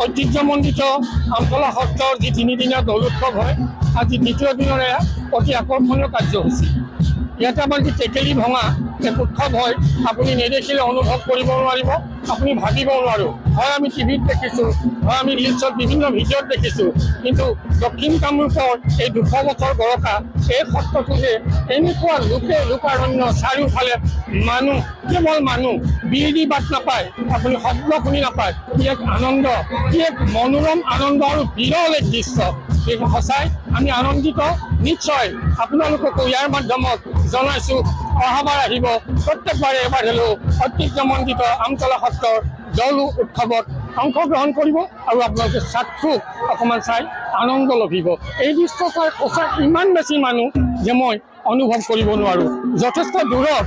ঐতিহ্যমণ্ডিত আমতলা সত্ৰৰ যি তিনিদিনীয়া দৌল উৎসৱ হয়, আজি দ্বিতীয় দিনৰে অতি আকৰ্ষণীয় কাৰ্যসূচী। ইয়াতে আমাৰ যি টেকেলি ভঙা এক উৎসৱ হয়, আপুনি নেদেখিলে অনুভৱ কৰিব নোৱাৰিব, আপুনি ভাবিব নোৱাৰোঁ। হয় আমি টিভিত দেখিছোঁ, হয় আমি ৰিলছত বিভিন্ন ভিডিঅ'ত দেখিছোঁ, কিন্তু দক্ষিণ কামৰূপৰ এই 200 বছৰ গৰকা এই সত্ৰটো যে এনেকুৱা লোকাৰণ্য, চাৰিওফালে মানুহ, কেৱল মানুহ, বিৰি বাট নাপায়, আপুনি শব্দ শুনি নাপায়। কি এক আনন্দ, কি এক মনোৰম আনন্দ আৰু বিৰল এক দৃশ্য। এই সঁচাই আমি আনন্দিত। নিশ্চয় আপোনালোককো ইয়াৰ মাধ্যমত জনাইছোঁ, অহাবাৰ আহিব, প্ৰত্যেকবাৰে এবাৰ হ'লেও ঐতিহ্যমণ্ডিত আমতলা সত্ৰৰ দৌল উৎসৱত অংশগ্ৰহণ কৰিব আৰু আপোনালোকে চাক্ষুষ অকণমান চাই আনন্দ লভিব। এই দৃশ্য চাই সঁচাই ইমান বেছি মানুহ যে মই অনুভৱ কৰিব নোৱাৰোঁ। যথেষ্ট দূৰত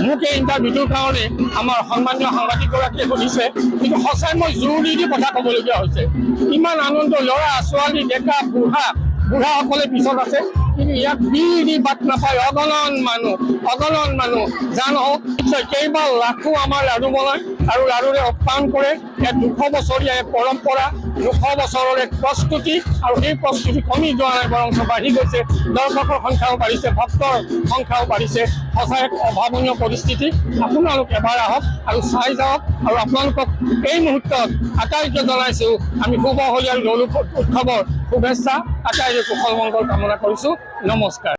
মোক এই ইণ্টাৰভিউটোৰ কাৰণে আমাৰ সন্মানীয় সাংবাদিকগৰাকীয়ে সুধিছে, কিন্তু সঁচাই মই জোৰ দি কথা ক'বলগীয়া হৈছে। ইমান আনন্দ, ল'ৰা ছোৱালী, ডেকা বুঢ়াসকলে পিছত আছে, কিন্তু ইয়াত বিৰি বাট নাপায়, অগণন মানুহ জান হওক। নিশ্চয় কেইবা লাখো আমাৰ লাড়ু বনায় আৰু লাড়ুৰে আপ্যায়ন কৰে। এক 200 বছৰীয়া এক পৰম্পৰা, 200 বছৰৰ এক প্ৰস্তুতি, আৰু সেই প্ৰস্তুতি কমি যোৱা নাই, বৰং বাঢ়ি গৈছে। দৰ্শকৰ সংখ্যাও বাঢ়িছে, ভক্তৰ সংখ্যাও বাঢ়িছে। সঁচাই এক অভাৱনীয় পৰিস্থিতি। আপোনালোক এবাৰ আহক আৰু চাই যাওক। আৰু আপোনালোকক এই মুহূৰ্তত আটাইকে জনাইছোঁ আমি শুভ হোলী আৰু দৌল উৎসৱৰ শুভেচ্ছা, আটাইৰে কুশল মংগল কামনা কৰিছোঁ। নমস্কাৰ।